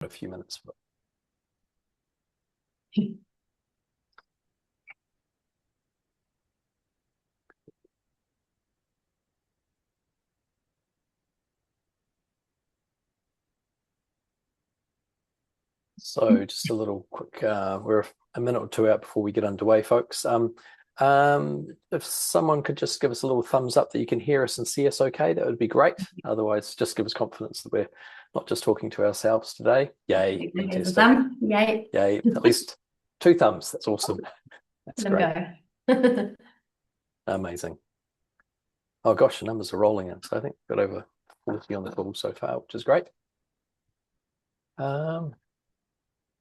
a few minutes. So just a little quick, we're a minute or two out before we get underway, folks. If someone could just give us a little thumbs up that you can hear us and see us okay, that would be great. Otherwise, just give us confidence that we're not just talking to ourselves today. Yay. Yay. Yay. At least 2 thumbs. That's awesome. That's great. Amazing. Oh gosh, the numbers are rolling in. So I think we've got over 40 on the call so far, which is great.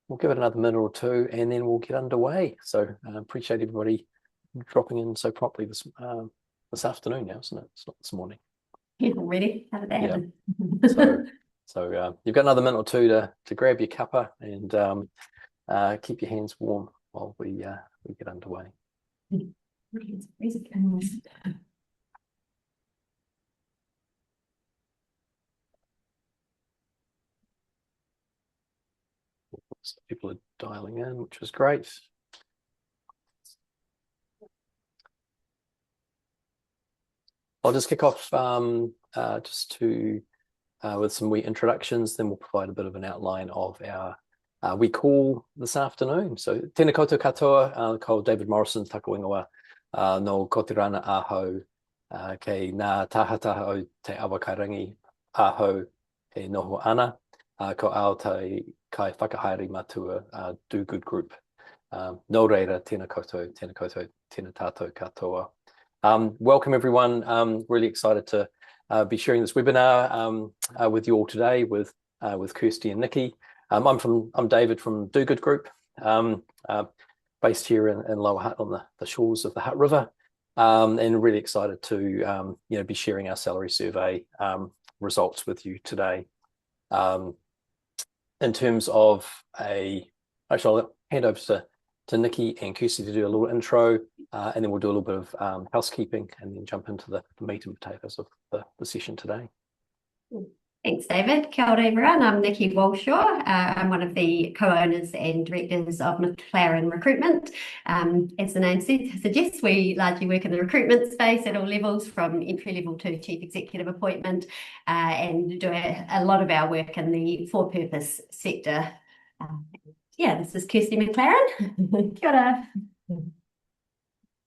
We'll give it another minute or two and then we'll get underway. So appreciate everybody dropping in so promptly this afternoon now, isn't it? It's not this morning. Yeah, already. How did that happen? So you've got another minute or two to grab your cuppa and keep your hands warm while we get underway. So people are dialing in, which is great. I'll just kick off with some wee introductions, then we'll provide a bit of an outline of our we call this afternoon. So tēnā koutou katoa, ko David Morrison, taku ingoa no kotirana ahau, kei nā tahataha o te awakairangi ahau e noho ana, ko ao kai whakahaere matua Do Good Group. No reira, tēnā koutou, tēnā tātou katoa. Welcome everyone. Really excited to be sharing this webinar with you all today with Kirsty and Nikki. I'm David from Do Good Group, based here in Lower Hutt on the shores of the Hutt River, and really excited to be sharing our salary survey results with you today. In terms of actually I'll hand over to Nikki and Kirsty to do a little intro, and then we'll do a little bit of housekeeping and then jump into the meat and potatoes of the session today. Thanks, David. Kia ora, everyone. I'm Nikki Walshaw. I'm one of the co-owners and directors of McLaren Recruitment. As the name suggests, we largely work in the recruitment space at all levels, from entry level to chief executive appointment, and do a lot of our work in the for-purpose sector. This is Kirsty McLaren. Kia ora.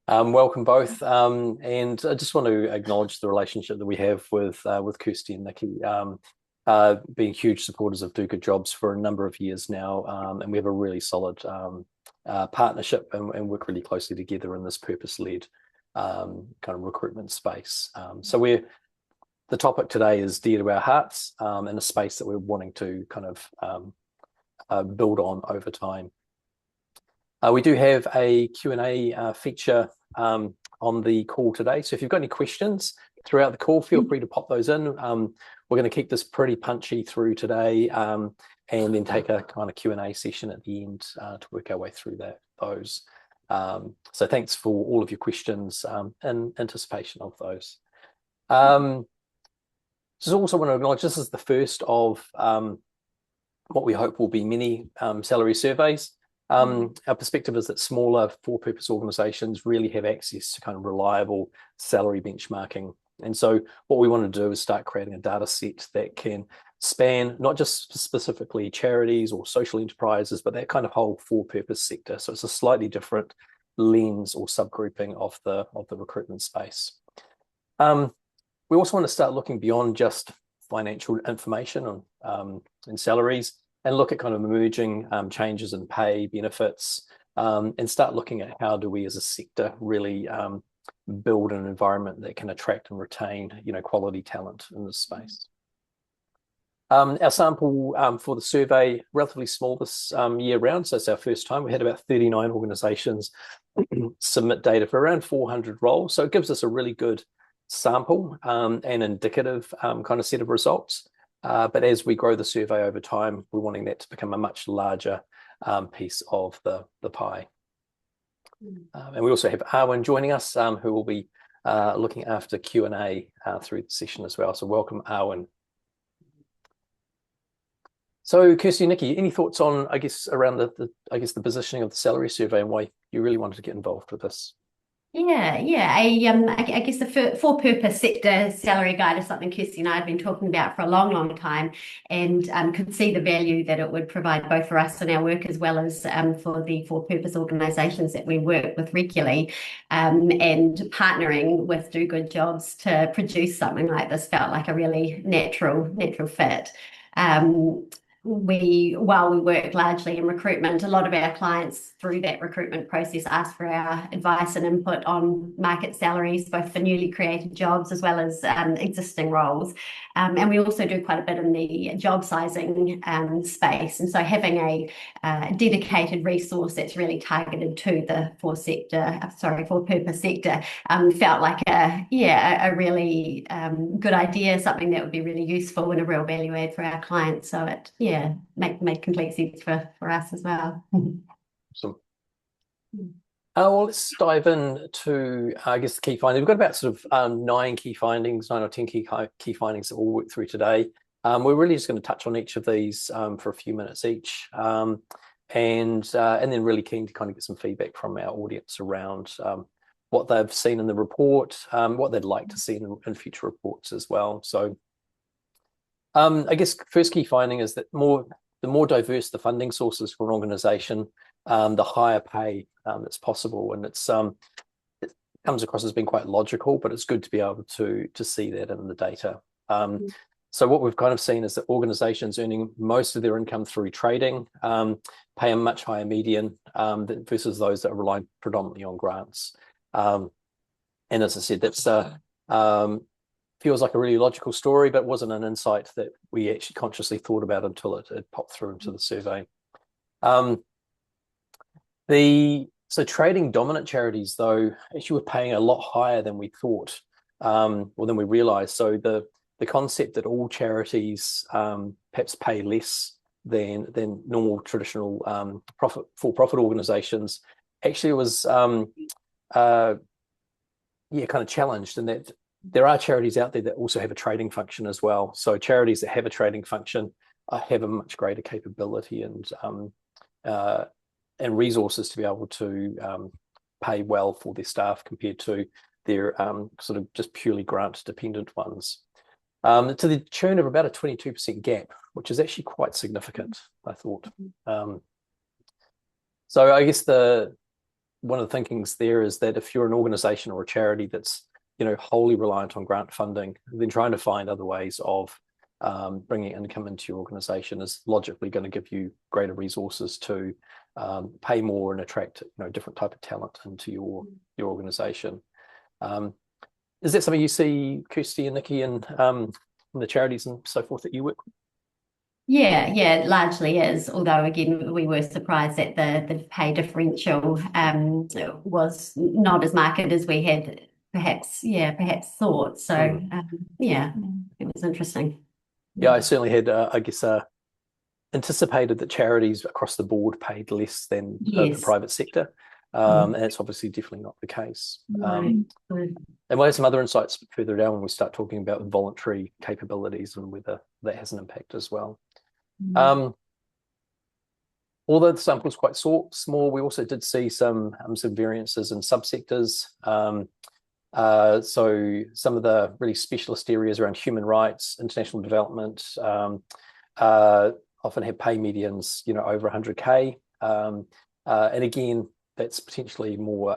Welcome both, and I just want to acknowledge the relationship that we have with Kirsty and Nikki, being huge supporters of Do Good Jobs for a number of years now, and we have a really solid partnership and work really closely together in this purpose-led kind of recruitment space. So the topic today is dear to our hearts, in a space that we're wanting to kind of build on over time. We do have a Q&A feature on the call today. So if you've got any questions throughout the call, feel free to pop those in. We're going to keep this pretty punchy through today, and then take a kind of Q&A session at the end to work our way through those. So thanks for all of your questions in anticipation of those. Just also want to acknowledge this is the first of what we hope will be many salary surveys. Our perspective is that smaller for-purpose organisations really have access to kind of reliable salary benchmarking. And so what we want to do is start creating a data set that can span not just specifically charities or social enterprises, but that kind of whole for-purpose sector. So it's a slightly different lens or subgrouping of the recruitment space. We also want to start looking beyond just financial information on and salaries, and look at kind of emerging changes in pay, benefits, and start looking at how do we as a sector really build an environment that can attract and retain, quality talent in this space. Our sample for the survey, relatively small this year round, so it's our first time. We had about 39 organisations submit data for around 400 roles, so it gives us a really good sample and indicative kind of set of results. But as we grow the survey over time, we're wanting that to become a much larger piece of the pie. And we also have Arwen joining us, who will be looking after Q&A through the session as well. So welcome, Arwen. So, Kirsty and Nikki, any thoughts on, I guess, around the positioning of the salary survey and why you really wanted to get involved with this? Yeah. I guess the for-purpose sector salary guide is something Kirsty and I have been talking about for a long, long time, and could see the value that it would provide both for us and our work, as well as for the for-purpose organisations that we work with regularly, and partnering with Do Good Jobs to produce something like this felt like a really natural fit. While we work largely in recruitment, a lot of our clients through that recruitment process ask for our advice and input on market salaries, both for newly created jobs as well as existing roles. And we also do quite a bit in the job sizing space. And so having a dedicated resource that's really targeted to the for-purpose sector felt like a really good idea, something that would be really useful and a real value add for our clients. So it made complete sense for us as well. Awesome. Well, let's dive into, I guess, the key findings. We've got about sort of 9 or 10 key findings that we'll work through today. We're really just going to touch on each of these for a few minutes each, and then really keen to kind of get some feedback from our audience around what they've seen in the report, what they'd like to see in future reports as well. So, I guess first key finding is that the more diverse the funding sources for an organisation, the higher pay that's possible, and it comes across as being quite logical, but it's good to be able to see that in the data. So what we've kind of seen is that organisations earning most of their income through trading pay a much higher median versus those that are relying predominantly on grants. And as I said, that's feels like a really logical story, but wasn't an insight that we actually consciously thought about until it popped through into the survey. So trading dominant charities, though, actually were paying a lot higher than we thought, or than we realised. So the concept that all charities perhaps pay less than normal traditional for-profit organisations actually was kind of challenged, in that there are charities out there that also have a trading function as well. So charities that have a trading function have a much greater capability and resources to be able to pay well for their staff compared to their sort of just purely grant dependent ones. To the tune of about a 22% gap, which is actually quite significant, I thought. So I guess one of the thinkings there is that if you're an organisation or a charity that's wholly reliant on grant funding, then trying to find other ways of bringing income into your organisation is logically going to give you greater resources to pay more and attract different type of talent into your organisation. Is that something you see, Kirsty and Nikki, in the charities and so forth that you work with? Yeah, it largely is. Although again, we were surprised that the pay differential was not as marked as we had perhaps thought. So it was interesting. Yeah, I certainly had, anticipated that charities across the board paid less than the private sector, and it's obviously definitely not the case. And we'll have some other insights further down when we start talking about voluntary capabilities and whether that has an impact as well. Although the sample is quite small, we also did see some variances in subsectors. So some of the really specialist areas around human rights, international development, often have pay medians, over 100K. And again, that's potentially more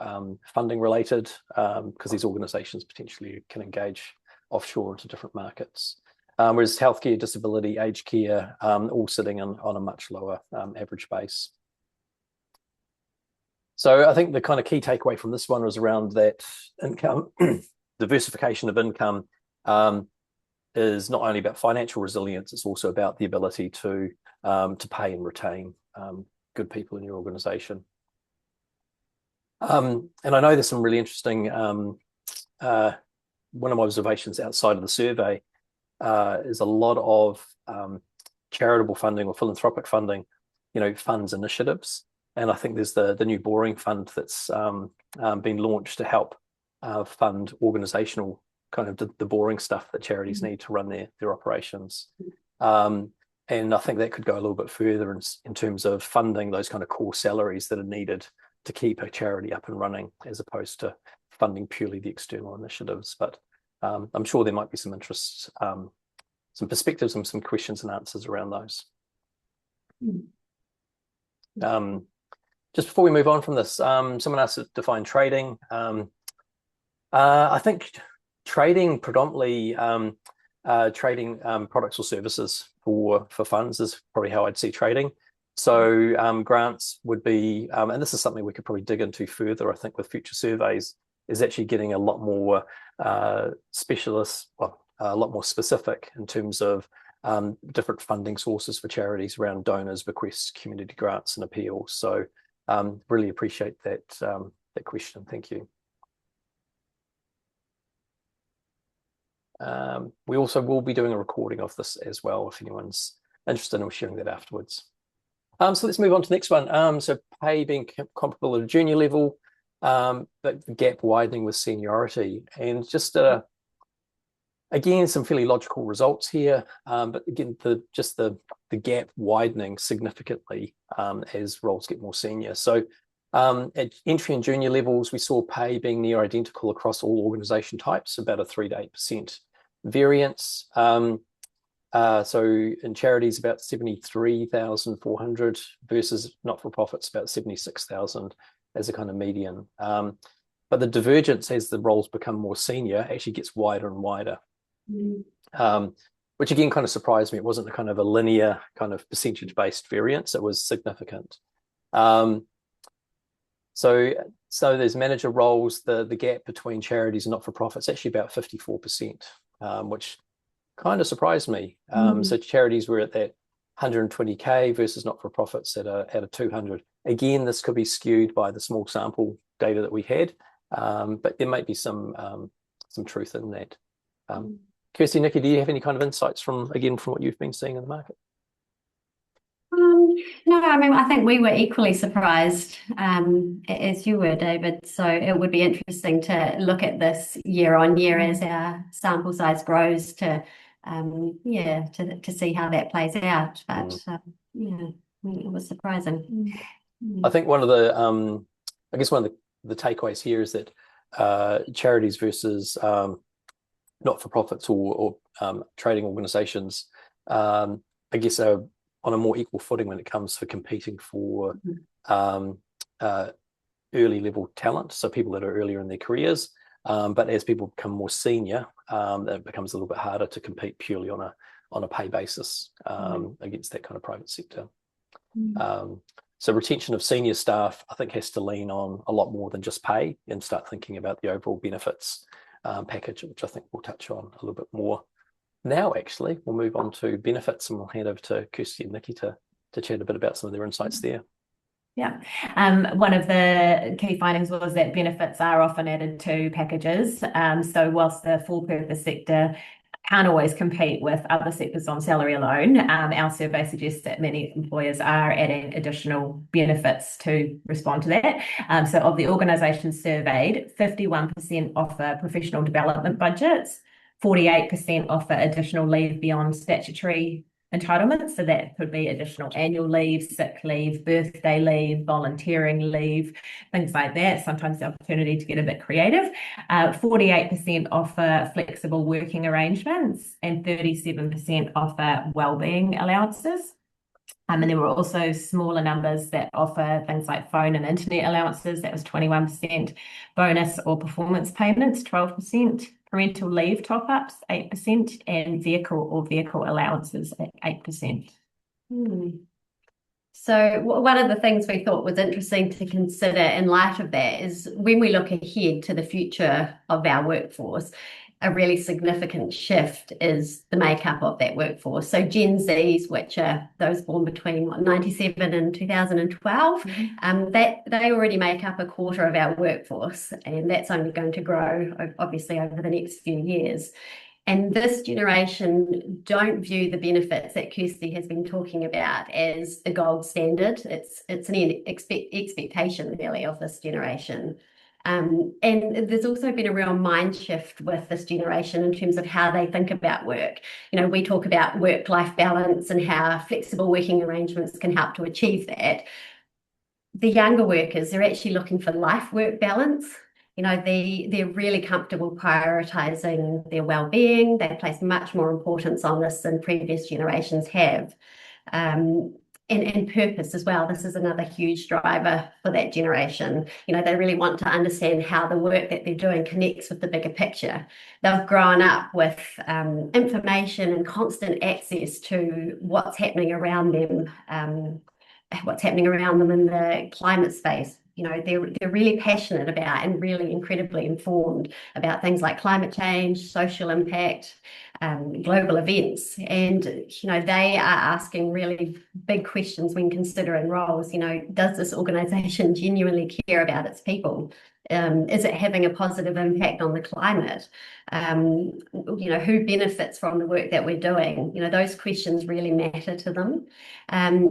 funding related, because these organisations potentially can engage offshore into different markets. Whereas healthcare, disability, aged care, all sitting on a much lower average base. So I think the kind of key takeaway from this one was around that income, diversification of income is not only about financial resilience, it's also about the ability to pay and retain good people in your organisation. And I know there's some really interesting, one of my observations outside of the survey is a lot of charitable funding or philanthropic funding, funds initiatives. And I think there's the new boring fund that's been launched to help fund organisational kind of the boring stuff that charities need to run their operations. And I think that could go a little bit further in terms of funding those kind of core salaries that are needed to keep a charity up and running, as opposed to funding purely the external initiatives. But I'm sure there might be some interest, some perspectives and some questions and answers around those. Just before we move on from this, someone asked to define trading. I think trading predominantly trading products or services for funds is probably how I'd see trading. So grants would be, and this is something we could probably dig into further, I think, with future surveys, is actually getting a lot more specialist, well, a lot more specific in terms of different funding sources for charities around donors, bequests, community grants and appeals. So really appreciate that that question. Thank you. We also will be doing a recording of this as well, if anyone's interested in sharing that afterwards. So let's move on to the next one. So pay being comparable at a junior level, but the gap widening with seniority. And just again, some fairly logical results here, but again, the gap widening significantly as roles get more senior. So at entry and junior levels, we saw pay being near identical across all organisation types, about a 3 to 8% variance. So in charities, about 73,400 versus not-for-profits, about 76,000 as a kind of median. But the divergence as the roles become more senior actually gets wider and wider, which again kind of surprised me. It wasn't a kind of a linear kind of percentage-based variance. It was significant. So there's manager roles, the gap between charities and not-for-profits actually about 54%, which kind of surprised me. So charities were at that 120k versus not-for-profits at a 200. Again, this could be skewed by the small sample data that we had, but there might be some truth in that. Kirsty, Nikki, do you have any kind of insights from what you've been seeing in the market? No, I mean, I think we were equally surprised as you were, David. So it would be interesting to look at this year on year as our sample size grows to see how that plays out. But it was surprising. I think one of the the takeaways here is that charities versus not-for-profits or trading organisations, I guess, are on a more equal footing when it comes for competing for early level talent, so people that are earlier in their careers. But as people become more senior, it becomes a little bit harder to compete purely on a pay basis against that kind of private sector. So retention of senior staff, I think, has to lean on a lot more than just pay and start thinking about the overall benefits package, which I think we'll touch on a little bit more. Now, actually, we'll move on to benefits, and we'll hand over to Kirsty and Nikki to chat a bit about some of their insights there. Yeah, one of the key findings was that benefits are often added to packages. So whilst the full-purpose sector can't always compete with other sectors on salary alone, our survey suggests that many employers are adding additional benefits to respond to that. So of the organisations surveyed, 51% offer professional development budgets, 48% offer additional leave beyond statutory entitlements. So that could be additional annual leave, sick leave, birthday leave, volunteering leave, things like that. Sometimes the opportunity to get a bit creative. 48% offer flexible working arrangements and 37% offer wellbeing allowances. And there were also smaller numbers that offer things like phone and internet allowances. That was 21%. Bonus or performance payments, 12%. Parental leave top-ups, 8%. And vehicle allowances at 8%. So one of the things we thought was interesting to consider in light of that is when we look ahead to the future of our workforce, a really significant shift is the makeup of that workforce. So Gen Zs, which are those born between 97 and 2012, that they already make up a quarter of our workforce, and that's only going to grow, obviously, over the next few years. And this generation don't view the benefits that Kirsty has been talking about as the gold standard. It's an expectation, really, of this generation. And there's also been a real mind shift with this generation in terms of how they think about work. You know, we talk about work-life balance and how flexible working arrangements can help to achieve that. The younger workers are actually looking for life-work balance. You know, they're really comfortable prioritising their well-being. They place much more importance on this than previous generations have. And purpose as well. This is another huge driver for that generation. You know, they really want to understand how the work that they're doing connects with the bigger picture. They've grown up with information and constant access to what's happening around them, in the climate space. You know, they're really passionate about and really incredibly informed about things like climate change, social impact, global events. And, you know, they are asking really big questions when considering roles. You know, does this organisation genuinely care about its people? Is it having a positive impact on the climate? You know, who benefits from the work that we're doing? You know, those questions really matter to them.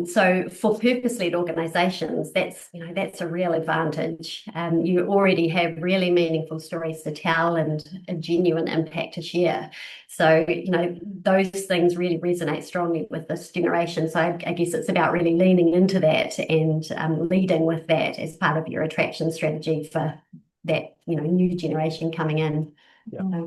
So for purpose-led organisations, that's a real advantage. You already have really meaningful stories to tell and a genuine impact to share. So, you know, those things really resonate strongly with this generation. So I guess it's about really leaning into that and leading with that as part of your attraction strategy for that, you know, new generation coming in. Yeah.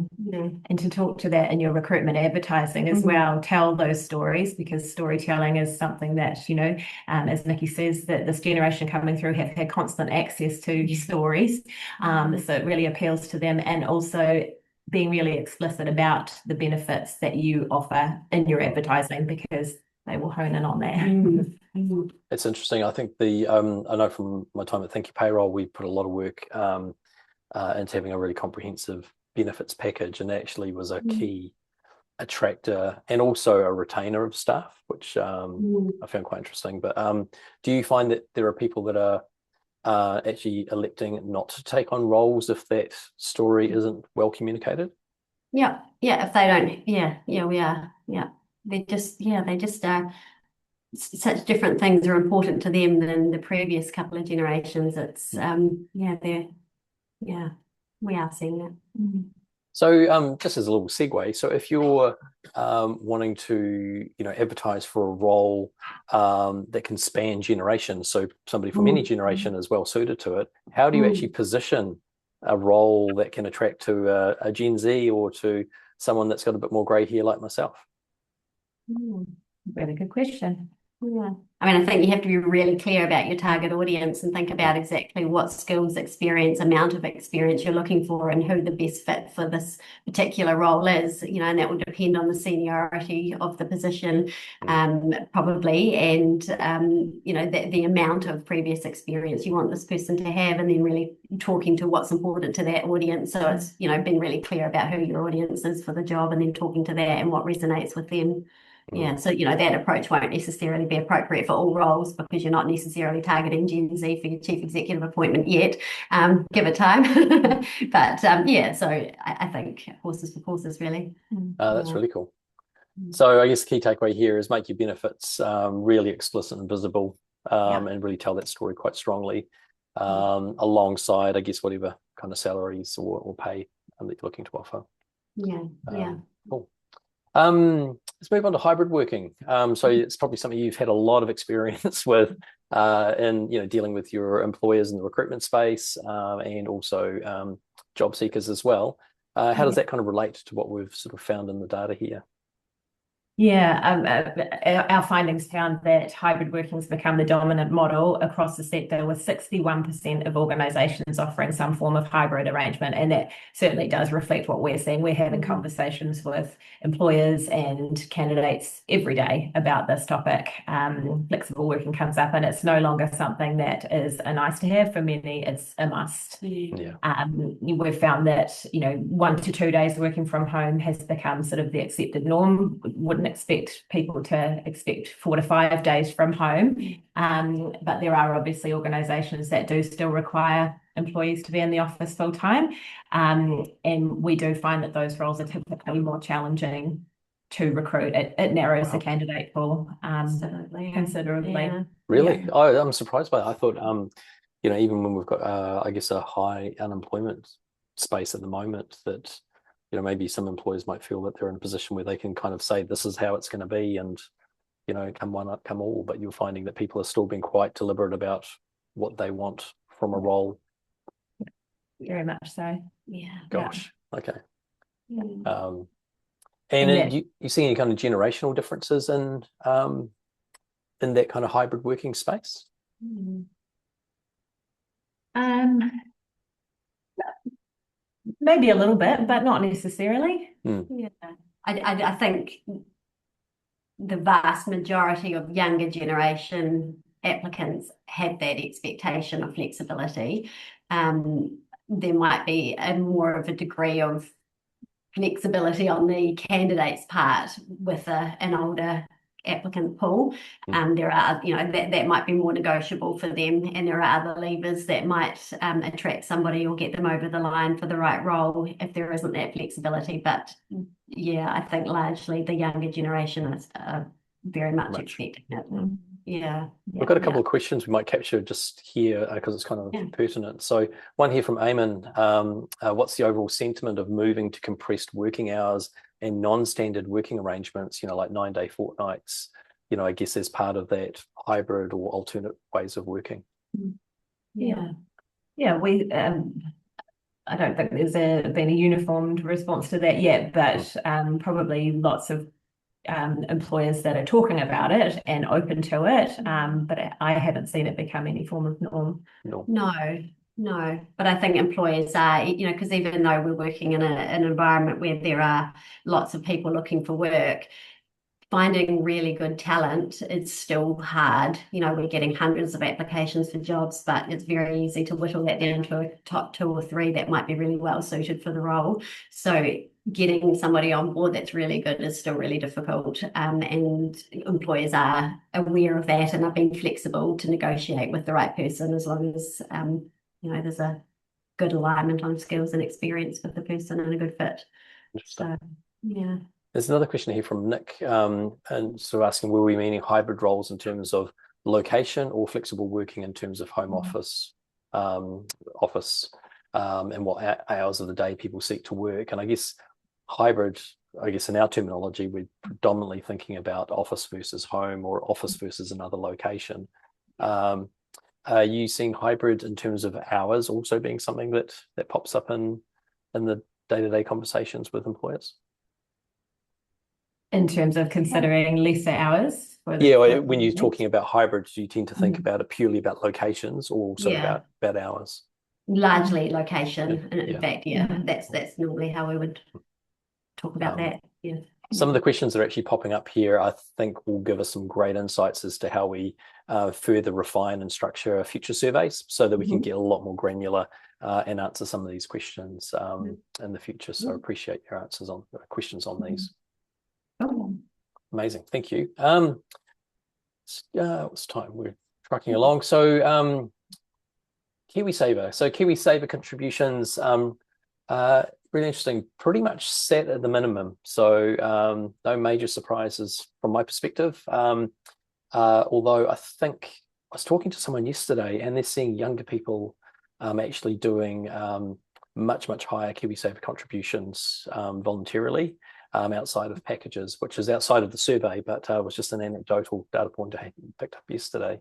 And to talk to that in your recruitment advertising as well, tell those stories, because storytelling is something that, you know, as Nikki says, that this generation coming through have had constant access to stories. So it really appeals to them, and also being really explicit about the benefits that you offer in your advertising, because they will hone in on that. It's interesting. I think I know from my time at Thank You Payroll, we put a lot of work into having a really comprehensive benefits package, and actually was a key attractor and also a retainer of staff, which I found quite interesting. But do you find that there are people that are actually electing not to take on roles if that story isn't well communicated? Yeah, if they don't, we are. Yeah, they just such different things are important to them than the previous couple of generations. It's we are seeing that. So just as a little segue, so if you're wanting to, you know, advertise for a role that can span generations, so somebody from any generation is well suited to it, how do you actually position a role that can attract to a Gen Z or to someone that's got a bit more grey hair like myself? Really good question. Yeah. I mean, I think you have to be really clear about your target audience and think about exactly what skills, experience, amount of experience you're looking for, and who the best fit for this particular role is, you know, and that will depend on the seniority of the position, probably, and, you know, the amount of previous experience you want this person to have, and then really talking to what's important to that audience. So it's, you know, being really clear about who your audience is for the job, and then talking to that and what resonates with them. Yeah, so, you know, that approach won't necessarily be appropriate for all roles, because you're not necessarily targeting Gen Z for your chief executive appointment yet. Give it time. But so I think horses for courses, really. That's really cool. So I guess the key takeaway here is make your benefits really explicit and visible, and really tell that story quite strongly, alongside, I guess, whatever kind of salaries or pay that you're looking to offer. Cool. Let's move on to hybrid working. So it's probably something you've had a lot of experience with in, you know, dealing with your employers in the recruitment space, and also job seekers as well. How does that kind of relate to what we've sort of found in the data here? Our findings found that hybrid working has become the dominant model across the sector, with 61% of organisations offering some form of hybrid arrangement, and that certainly does reflect what we're seeing. We're having conversations with employers and candidates every day about this topic. Flexible working comes up, and it's no longer something that is a nice to have for many, it's a must. We've found that, you know, 1 to 2 days working from home has become sort of the accepted norm. Wouldn't expect people to expect 4 to 5 days from home, but there are obviously organisations that do still require employees to be in the office full time, and we do find that those roles are typically more challenging to recruit. It narrows the candidate pool considerably. Really? I'm surprised by that. I thought even when we've got, I guess, a high unemployment space at the moment, that, maybe some employers might feel that they're in a position where they can kind of say, this is how it's going to be, and, come one up, come all. But you're finding that people are still being quite deliberate about what they want from a role. Very much so. Yeah. Gosh. Okay. Mm. And you see any kind of generational differences in that kind of hybrid working space? Maybe a little bit, but not necessarily. Yeah. I think the vast majority of younger generation applicants have that expectation of flexibility. There might be more of a degree of flexibility on the candidate's part with an older applicant pool. There are, that might be more negotiable for them, and there are other levers that might attract somebody or get them over the line for the right role if there isn't that flexibility. But yeah, I think largely the younger generation is very much expecting it. Yeah. We've got a couple of questions we might capture just here because it's kind of pertinent. So one here from Eamon, what's the overall sentiment of moving to compressed working hours and non-standard working arrangements, like 9-day fortnights, I guess as part of that hybrid or alternate ways of working? Yeah, we I don't think there's been a uniformed response to that yet, but probably lots of employers that are talking about it and open to it, but I haven't seen it become any form of norm. No, but I think employers are, because even though we're working in an environment where there are lots of people looking for work, finding really good talent is still hard. We're getting hundreds of applications for jobs, but it's very easy to whittle that down to a top 2 or 3 that might be really well suited for the role. So getting somebody on board that's really good is still really difficult. And employers are aware of that and are being flexible to negotiate with the right person, as long as there's a good alignment on skills and experience with the person and a good fit. So, yeah. There's another question here from Nick, and sort of asking, were we meaning hybrid roles in terms of location or flexible working in terms of home office, and what hours of the day people seek to work? And I guess hybrid, in our terminology, we're predominantly thinking about office versus home or office versus another location. Are you seeing hybrid in terms of hours also being something that pops up in the day-to-day conversations with employers? In terms of considering lesser hours? When you're talking about hybrid, do you tend to think about it purely about locations or also about hours? Largely location. And in fact, that's normally how we would talk about that. Yeah. Some of the questions that are actually popping up here, I think, will give us some great insights as to how we further refine and structure future surveys so that we can get a lot more granular and answer some of these questions in the future. So I appreciate your answers on questions on these. Amazing, thank you. What's time? We're trucking along. So KiwiSaver. So KiwiSaver contributions, really interesting, pretty much set at the minimum. So no major surprises from my perspective. Although I think I was talking to someone yesterday and they're seeing younger people actually doing much higher KiwiSaver contributions voluntarily outside of packages, which is outside of the survey, but was just an anecdotal data point I picked up yesterday.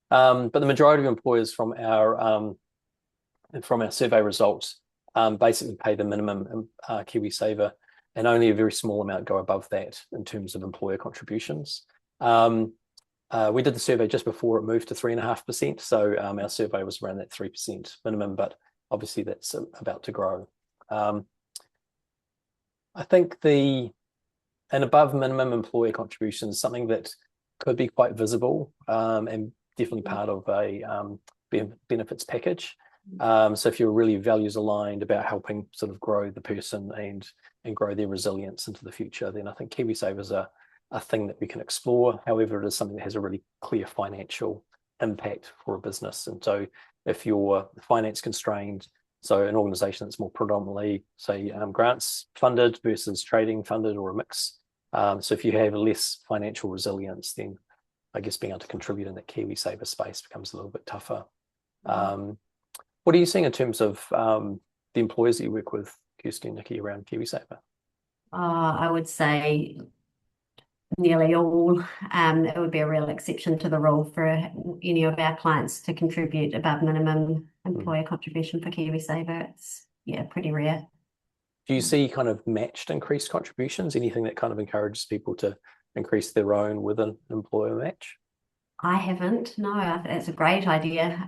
But the majority of employers from our survey results basically pay the minimum KiwiSaver, and only a very small amount go above that in terms of employer contributions. We did the survey just before it moved to 3.5%, so our survey was around that 3% minimum, but obviously that's about to grow. I think an above minimum employer contribution is something that could be quite visible and definitely part of a benefits package. So if you're really values aligned about helping sort of grow the person and grow their resilience into the future, then I think KiwiSaver is a thing that we can explore. However, it is something that has a really clear financial impact for a business. And so if you're finance constrained, so an organization that's more predominantly, say, grants funded versus trading funded or a mix. So if you have less financial resilience, then I guess being able to contribute in that KiwiSaver space becomes a little bit tougher. What are you seeing in terms of the employers that you work with, Kirsty and Nikki, around KiwiSaver? I would say nearly all. It would be a real exception to the rule for any of our clients to contribute above minimum employer contribution for KiwiSaver. It's pretty rare. Do you see kind of matched increased contributions? Anything that kind of encourages people to increase their own with an employer match? I haven't. No, I think that's a great idea.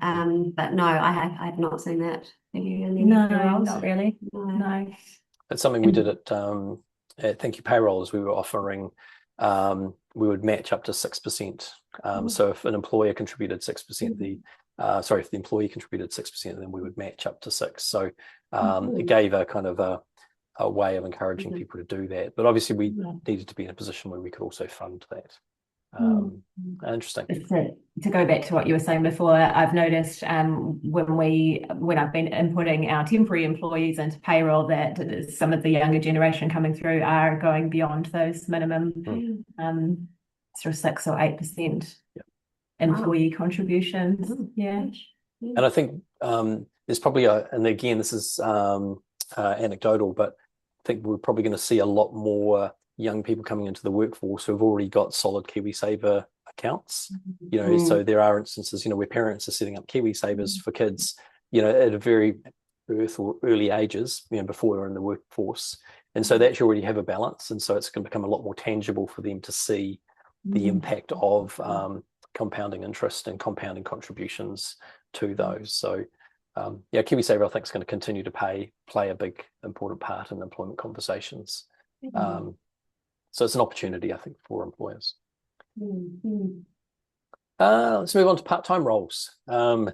But no, I've not seen that. Have you in any of your roles? Not really. No. It's something we did at Thank You Payrolls. We were offering, we would match up to 6%. So if an employer contributed 6%, if the employee contributed 6%, then we would match up to 6%. So it gave a kind of a way of encouraging people to do that. But obviously we needed to be in a position where we could also fund that. Interesting. To go back to what you were saying before, I've noticed when I've been inputting our temporary employees into payroll that some of the younger generation coming through are going beyond those minimum sort of 6 or 8% employee contributions. And I think there's probably and again this is anecdotal, but I think we're probably going to see a lot more young people coming into the workforce who have already got solid KiwiSaver accounts. So there are instances, where parents are setting up KiwiSavers for kids, at a very birth or early ages, before they're in the workforce. And so they actually already have a balance. And so it's going to become a lot more tangible for them to see the impact of compounding interest and compounding contributions to those. So KiwiSaver, I think, is going to continue to play a big, important part in employment conversations. So it's an opportunity, I think, for employers. Let's move on to part-time roles. What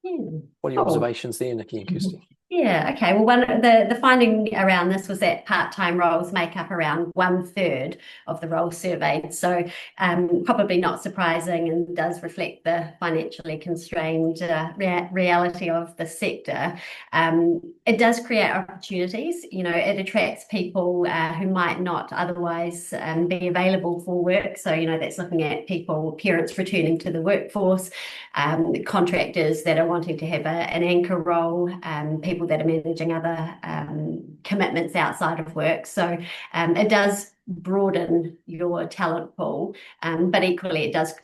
are your observations there, Nikki and Kirsty? Okay. Well, one of the finding around this was that part-time roles make up around 1/3 of the roles surveyed. So probably not surprising, and does reflect the financially constrained reality of the sector. It does create opportunities. It attracts people who might not otherwise be available for work. So that's looking at parents returning to the workforce, contractors that are wanting to have an anchor role, people that are managing other commitments outside of work. So it does broaden your talent pool, but equally it does,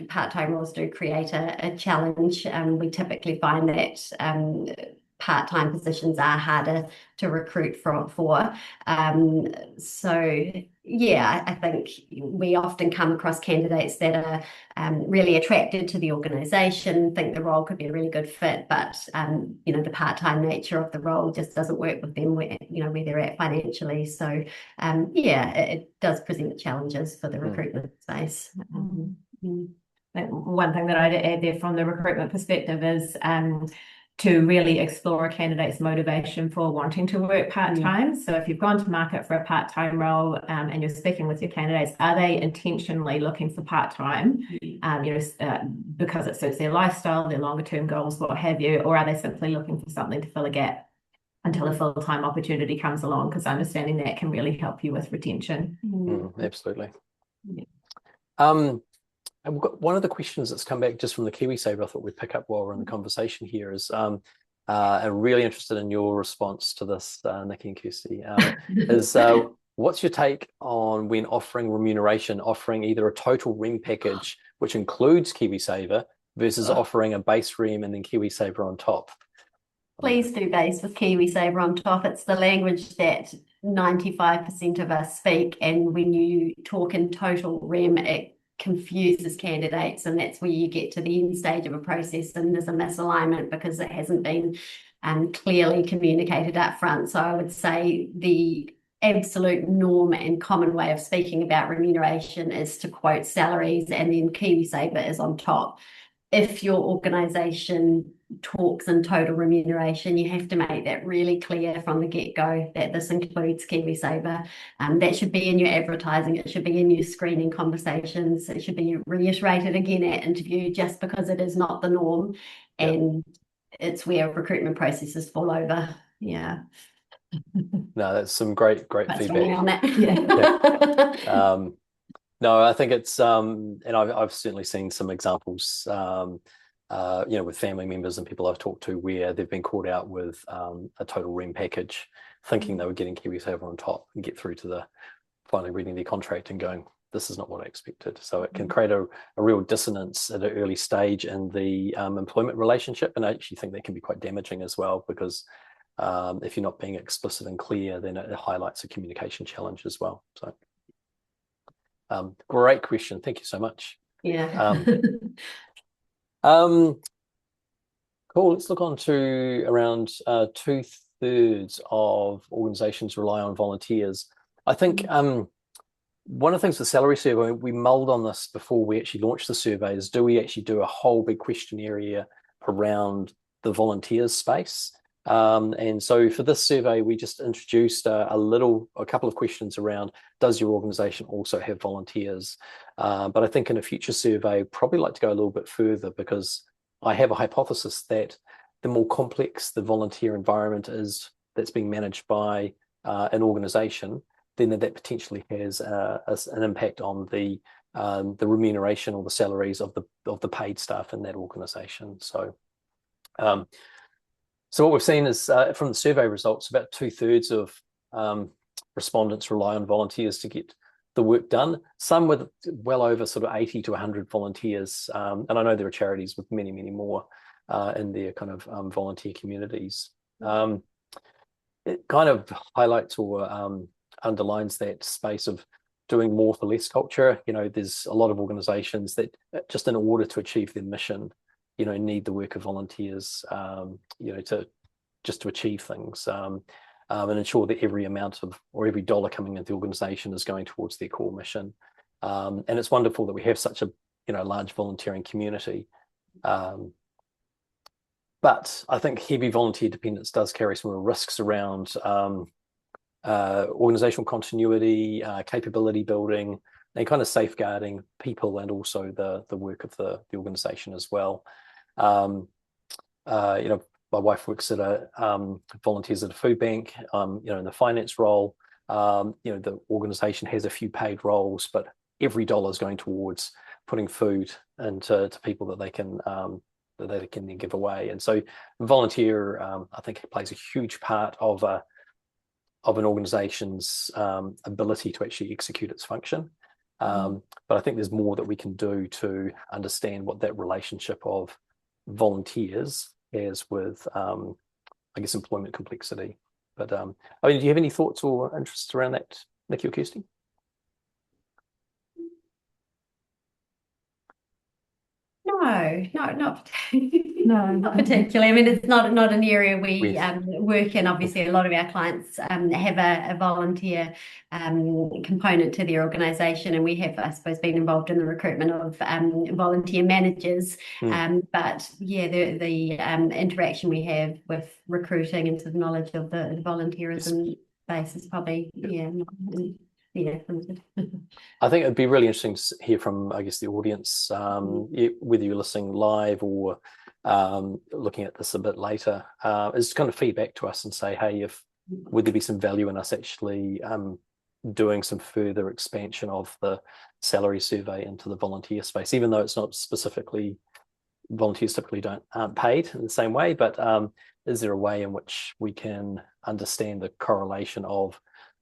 part-time roles do create a challenge. We typically find that part-time positions are harder to recruit for. I think we often come across candidates that are really attracted to the organisation, think the role could be a really good fit, but the part-time nature of the role just doesn't work with them where they're at financially. So it does present challenges for the recruitment space. One thing that I'd add there from the recruitment perspective is to really explore a candidate's motivation for wanting to work part-time. So if you've gone to market for a part-time role and you're speaking with your candidates, are they intentionally looking for part-time, because it suits their lifestyle, their longer-term goals, what have you, or are they simply looking for something to fill a gap until a full-time opportunity comes along? Because understanding that can really help you with retention. Absolutely. And we've got one of the questions that's come back just from the KiwiSaver I thought we'd pick up while we're in the conversation here is, I'm really interested in your response to this, Nikki and Kirsty, is what's your take on when offering remuneration, offering either a total REM package, which includes KiwiSaver, versus offering a base REM and then KiwiSaver on top? Please do base with KiwiSaver on top. It's the language that 95% of us speak, and when you talk in total REM, it confuses candidates, and that's where you get to the end stage of a process and there's a misalignment because it hasn't been clearly communicated up front. So I would say the absolute norm and common way of speaking about remuneration is to quote salaries, and then KiwiSaver is on top. If your organisation talks in total remuneration, you have to make that really clear from the get-go that this includes KiwiSaver. That should be in your advertising, it should be in your screening conversations, it should be reiterated again at interview, just because it is not the norm, and it's where recruitment processes fall over. No, that's some great feedback on that. No, I think it's and I've certainly seen some examples with family members and people I've talked to where they've been caught out with a total REM package, thinking they were getting KiwiSaver on top, and get through to the finally reading their contract and going, this is not what I expected. So it can create a real dissonance at an early stage in the employment relationship. And I actually think that can be quite damaging as well, because if you're not being explicit and clear, then it highlights a communication challenge as well. So great question. Thank you so much. Yeah. Cool. Let's look on to around 2/3 of organizations rely on volunteers. I think one of the things with the salary survey, we mulled on this before we actually launched the survey, is do we actually do a whole big question area around the volunteers space? And so for this survey, we just introduced a couple of questions around, does your organization also have volunteers? But I think in a future survey, probably like to go a little bit further, because I have a hypothesis that the more complex the volunteer environment is that's being managed by an organization, then that potentially has an impact on the remuneration or the salaries of the paid staff in that organization. So what we've seen is from the survey results, about 2/3 of respondents rely on volunteers to get the work done. Some with well over sort of 80 to 100 volunteers, and I know there are charities with many, many more in their kind of volunteer communities. It kind of highlights or underlines that space of doing more for less culture. There's a lot of organizations that just in order to achieve their mission, need the work of volunteers, to achieve things, and ensure that every amount of, or every dollar coming into the organization is going towards their core mission. And it's wonderful that we have such a, large volunteering community. But I think heavy volunteer dependence does carry some real risks around organizational continuity, capability building, and kind of safeguarding people and also the work of the organization as well. My wife works at volunteers at a food bank, in the finance role. The organization has a few paid roles, but every dollar is going towards putting food into people that they can then give away. And so volunteer, I think, plays a huge part of an organization's ability to actually execute its function. But I think there's more that we can do to understand what that relationship of volunteers has with, employment complexity. But do you have any thoughts or interests around that, Nikki or Kirsty? No, not particularly. I mean, it's not an area we work in. Obviously, a lot of our clients have a volunteer component to their organisation, and we have, I suppose, been involved in the recruitment of volunteer managers. But yeah, the interaction we have with recruiting and sort of knowledge of the volunteerism base is probably limited. I think it'd be really interesting to hear from, I guess, the audience, whether you're listening live or looking at this a bit later, is kind of feedback to us and say, hey, would there be some value in us actually doing some further expansion of the salary survey into the volunteer space, even though it's not specifically, volunteers typically aren't paid in the same way, but is there a way in which we can understand the correlation of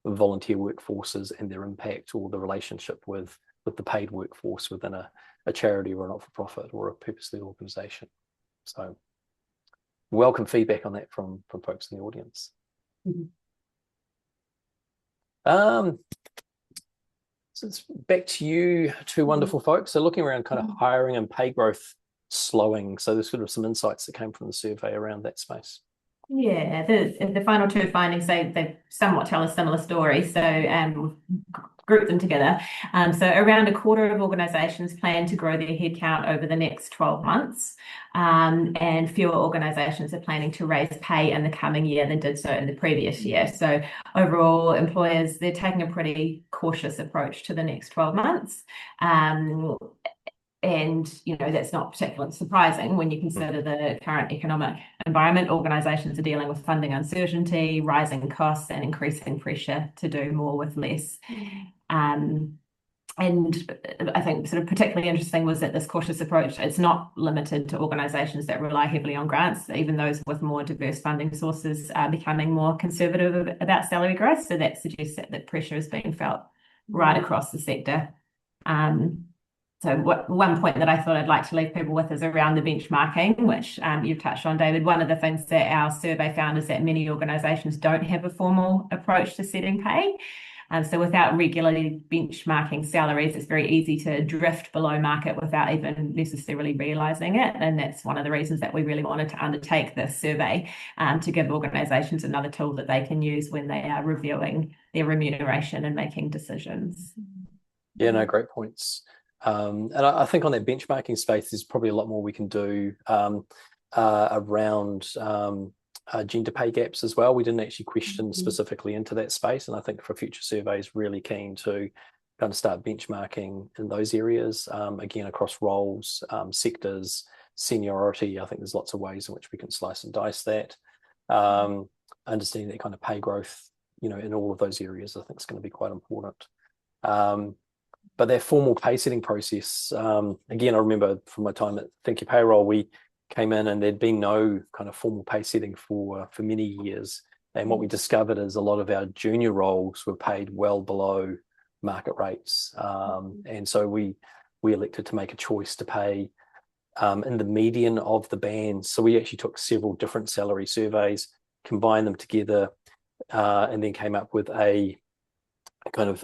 volunteer workforces and their impact, or the relationship with the paid workforce within a charity or a not-for-profit or a purpose-led organisation? So welcome feedback on that from folks in the audience. So it's back to you two wonderful folks. So looking around kind of hiring and pay growth slowing. So there's sort of some insights that came from the survey around that space. Yeah, the final two findings, they somewhat tell a similar story. So group them together. So around a quarter of organisations plan to grow their headcount over the next 12 months, and fewer organisations are planning to raise pay in the coming year than did so in the previous year. So overall, employers, they're taking a pretty cautious approach to the next 12 months. And, that's not particularly surprising when you consider the current economic environment. Organisations are dealing with funding uncertainty, rising costs, and increasing pressure to do more with less. And I think sort of particularly interesting was that this cautious approach, it's not limited to organisations that rely heavily on grants. Even those with more diverse funding sources are becoming more conservative about salary growth. So that suggests that pressure is being felt right across the sector. So one point that I thought I'd like to leave people with is around the benchmarking, which you've touched on, David. One of the things that our survey found is that many organisations don't have a formal approach to setting pay. So without regularly benchmarking salaries, it's very easy to drift below market without even necessarily realising it. And that's one of the reasons that we really wanted to undertake this survey, to give organisations another tool that they can use when they are reviewing their remuneration and making decisions. Yeah, no, great points. And I think on that benchmarking space, there's probably a lot more we can do around gender pay gaps as well. We didn't actually question specifically into that space, and I think for future surveys, really keen to kind of start benchmarking in those areas, again, across roles, sectors, seniority. I think there's lots of ways in which we can slice and dice that. Understanding that kind of pay growth, in all of those areas, I think is going to be quite important. But that formal pay setting process, again, I remember from my time at Thank You Payroll, we came in and there'd been no kind of formal pay setting for many years. And what we discovered is a lot of our junior roles were paid well below market rates. And so we elected to make a choice to pay in the median of the bands. So we actually took several different salary surveys, combined them together, and then came up with a kind of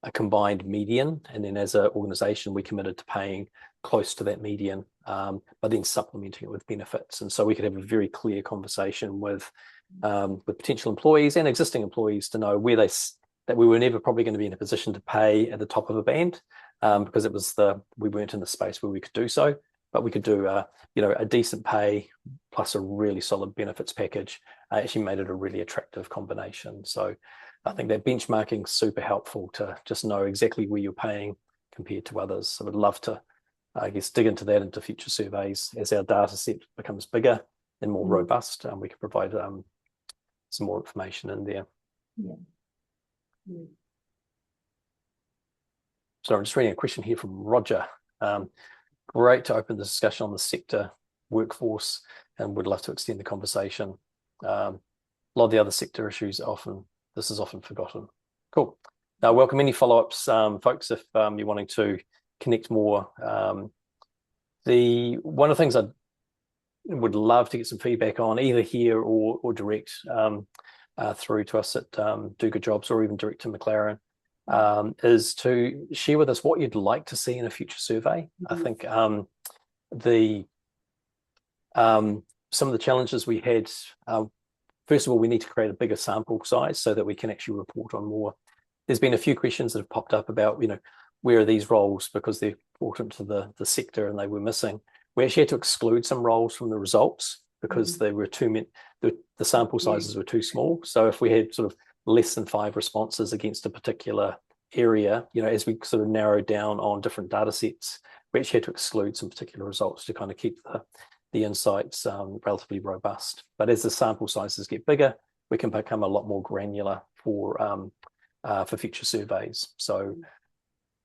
a combined median. And then as an organisation, we committed to paying close to that median, but then supplementing it with benefits. And so we could have a very clear conversation with potential employees and existing employees to know where that we were never probably going to be in a position to pay at the top of a band, because we weren't in the space where we could do so, but we could do a decent pay plus a really solid benefits package. Actually made it a really attractive combination. So I think that benchmarking is super helpful to just know exactly where you're paying compared to others. So I'd love to, dig into that into future surveys as our data set becomes bigger and more robust. We can provide some more information in there. So I'm just reading a question here from Roger. Great to open the discussion on the sector workforce, and would love to extend the conversation. A lot of the other sector issues this is often forgotten. Cool. Now, welcome any follow-ups, folks, if you're wanting to connect more. One of the things I would love to get some feedback on, either here or direct through to us at Do Good Jobs, or even direct to McLaren, is to share with us what you'd like to see in a future survey. I think some of the challenges we had, first of all, we need to create a bigger sample size so that we can actually report on more. There's been a few questions that have popped up about, where are these roles because they're important to the sector and they were missing. We actually had to exclude some roles from the results because they were too many, the sample sizes were too small. So if we had sort of less than 5 responses against a particular area, as we sort of narrowed down on different data sets, we actually had to exclude some particular results to kind of keep the insights relatively robust. But as the sample sizes get bigger, we can become a lot more granular for future surveys. So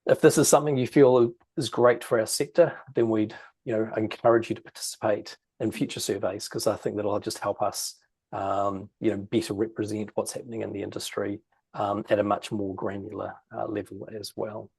if this is something you feel is great for our sector, then we'd encourage you to participate in future surveys, because I think that'll just help us better represent what's happening in the industry at a much more granular level as well.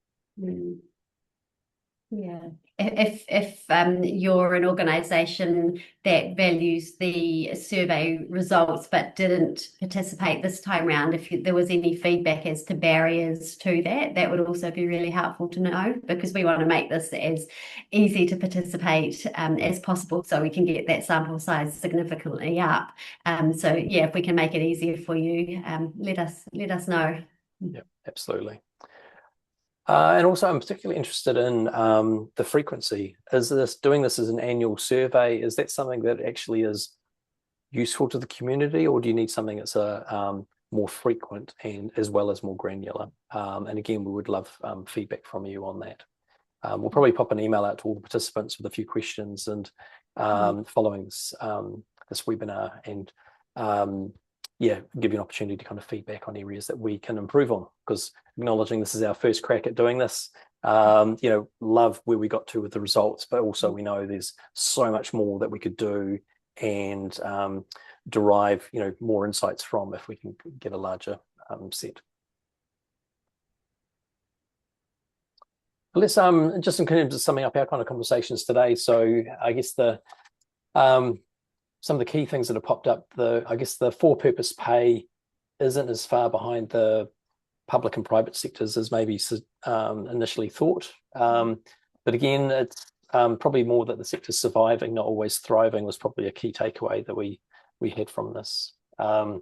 Yeah, if you're an organisation that values the survey results but didn't participate this time round, if there was any feedback as to barriers to that would also be really helpful to know, because we want to make this as easy to participate as possible, so we can get that sample size significantly up. So yeah, if we can make it easier for you, let us know. Yeah, absolutely. And also, I'm particularly interested in the frequency. Doing this as an annual survey, is that something that actually is useful to the community, or do you need something that's more frequent and as well as more granular? And again, we would love feedback from you on that. We'll probably pop an email out to all the participants with a few questions and following this webinar, and yeah, give you an opportunity to kind of feedback on areas that we can improve on, because acknowledging this is our first crack at doing this, love where we got to with the results, but also we know there's so much more that we could do and derive, more insights from if we can get a larger set. Let's just in terms of summing up our kind of conversations today. So I guess some of the key things that have popped up, I guess the for-purpose pay isn't as far behind the public and private sectors as maybe initially thought. But again, it's probably more that the sector's surviving, not always thriving, was probably a key takeaway that we had from this. And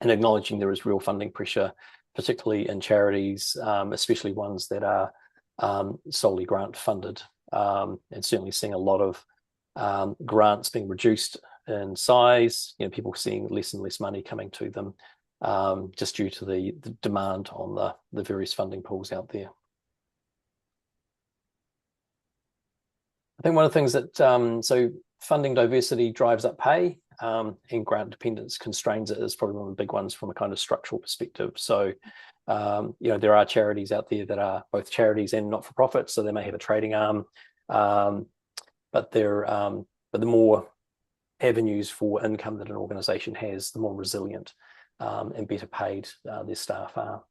acknowledging there is real funding pressure, particularly in charities, especially ones that are solely grant funded, and certainly seeing a lot of grants being reduced in size, people seeing less and less money coming to them, just due to the demand on the various funding pools out there. I think one of the things that, so funding diversity drives up pay, and grant dependence constrains it is probably one of the big ones from a kind of structural perspective. So, there are charities out there that are both charities and not-for-profit, so they may have a trading arm, but the more avenues for income that an organisation has, the more resilient and better paid their staff are.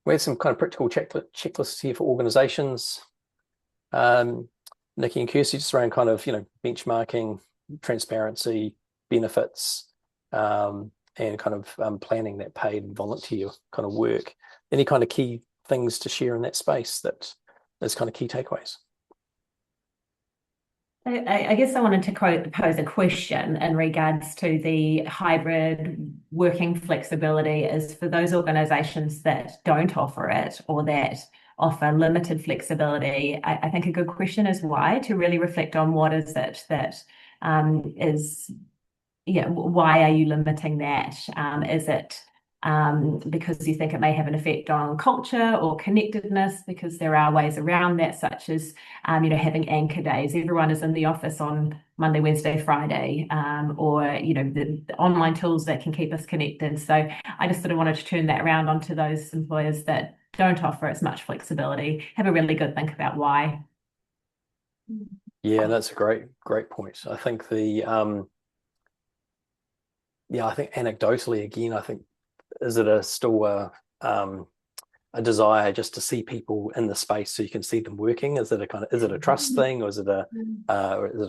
We have some kind of practical checklists here for organisations. Nikki and Kirsty, just around kind of, benchmarking, transparency, benefits, and kind of planning that paid volunteer kind of work. Any kind of key things to share in that space that is kind of key takeaways? I guess I wanted to pose a question in regards to the hybrid working flexibility is for those organisations that don't offer it or that offer limited flexibility. I think a good question is why, to really reflect on what is it that why are you limiting that? Is it because you think it may have an effect on culture or connectedness? Because there are ways around that, such as having anchor days. Everyone is in the office on Monday, Wednesday, Friday, or the online tools that can keep us connected. So I just sort of wanted to turn that around onto those employers that don't offer as much flexibility. Have a really good think about why. Yeah, that's a great point. I think I think anecdotally, again, I think, is it still a desire just to see people in the space so you can see them working? Is it a trust thing, or is it a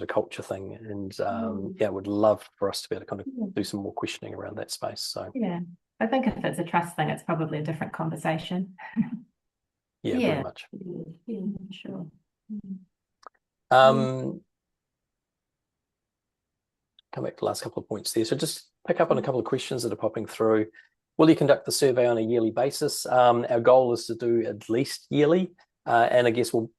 culture thing? And I would love for us to be able to kind of do some more questioning around that space. So yeah, I think if it's a trust thing, it's probably a different conversation. Very much. Yeah, sure. Come back to the last couple of points there. So just pick up on a couple of questions that are popping through. Will you conduct the survey on a yearly basis? Our goal is to do at least yearly, and I guess we'll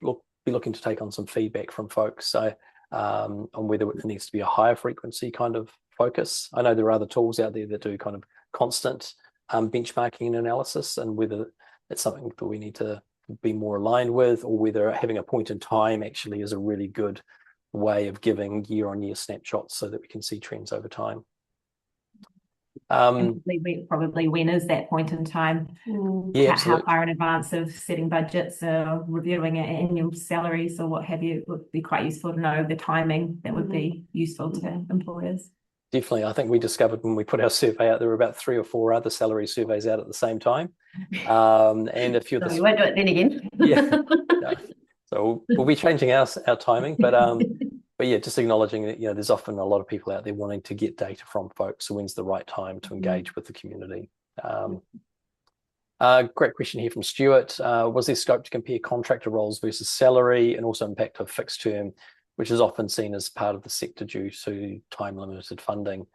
be looking to take on some feedback from folks, so on whether it needs to be a higher frequency kind of focus. I know there are other tools out there that do kind of constant benchmarking and analysis, and whether it's something that we need to be more aligned with, or whether having a point in time actually is a really good way of giving year-on-year snapshots so that we can see trends over time. Probably when is that point in time? How far in advance of setting budgets or reviewing annual salaries or what have you? It would be quite useful to know the timing. That would be useful to employers. Definitely. I think we discovered when we put our survey out, there were about 3 or 4 other salary surveys out at the same time. And if you're we won't do it then again. So we'll be changing our timing, but yeah, just acknowledging that there's often a lot of people out there wanting to get data from folks. So when's the right time to engage with the community? Great question here from Stuart. Was there scope to compare contractor roles versus salary, and also impact of fixed term, which is often seen as part of the sector due to time limited funding?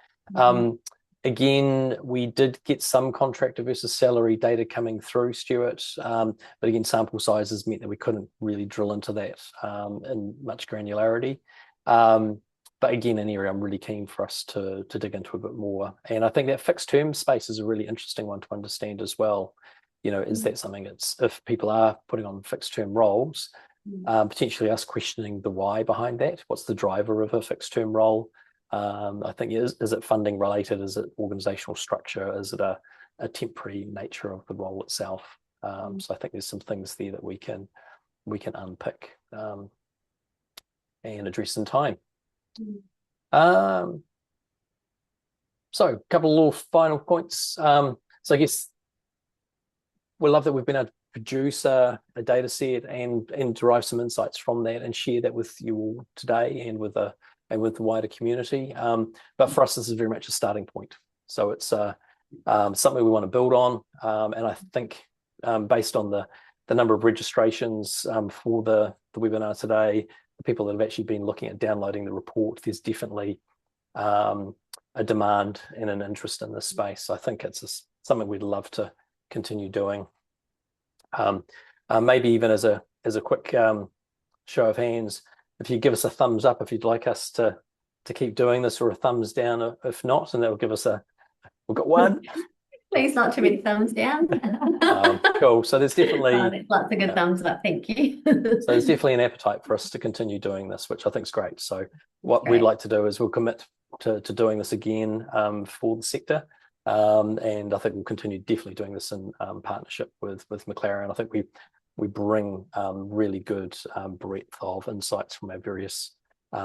Again, we did get some contractor versus salary data coming through, Stuart, but again, sample sizes meant that we couldn't really drill into that in much granularity. But again, an area I'm really keen for us to dig into a bit more. And I think that fixed term space is a really interesting one to understand as well. Is that something if people are putting on fixed term roles, potentially us questioning the why behind that? What's the driver of a fixed term role? I think is it funding related? Is it organizational structure? Is it a temporary nature of the role itself? So I think there's some things there that we can unpick and address in time. So a couple of little final points. So I guess we love that we've been able to produce a data set and derive some insights from that and share that with you all today and with the wider community. But for us, this is very much a starting point. So it's something we want to build on. And I think based on the number of registrations for the webinar today, the people that have actually been looking at downloading the report, there's definitely a demand and an interest in this space. So I think it's something we'd love to continue doing. Maybe even as a quick show of hands, if you give us a thumbs up if you'd like us to keep doing this, or a thumbs down if not, and that will give us we've got one. Please, not too many thumbs down. Cool. So there's definitely there's lots of good thumbs up. Thank you. So there's definitely an appetite for us to continue doing this, which I think is great. So what we'd like to do is we'll commit to doing this again for the sector. And I think we'll continue definitely doing this in partnership with McLaren. I think we bring really good breadth of insights from our various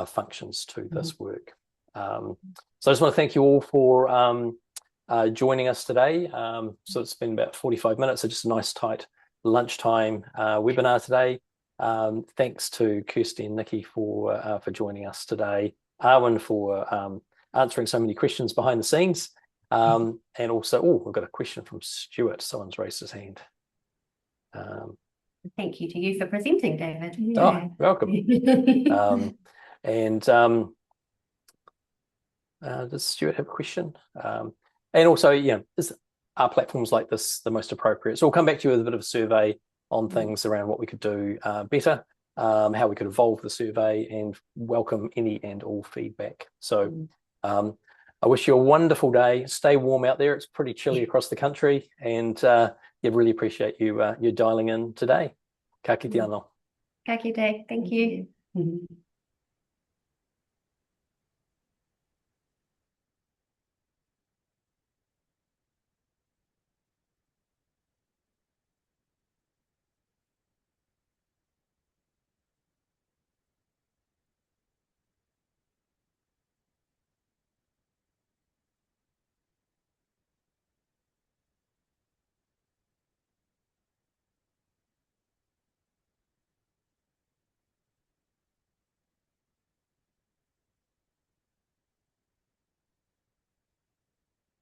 functions to this work. So I just want to thank you all for joining us today. So it's been about 45 minutes, so just a nice tight lunchtime webinar today. Thanks to Kirsty and Nikki for joining us today. Arwen for answering so many questions behind the scenes. And also, we've got a question from Stuart. Someone's raised his hand. Thank you to you for presenting, David. Oh, welcome. Does Stuart have a question? And also, are platforms like this the most appropriate? So we'll come back to you with a bit of a survey on things around what we could do better, how we could evolve the survey, and welcome any and all feedback. So I wish you a wonderful day. Stay warm out there. It's pretty chilly across the country, and really appreciate you dialing in today. Ka kite anō. Ka kite. Thank you.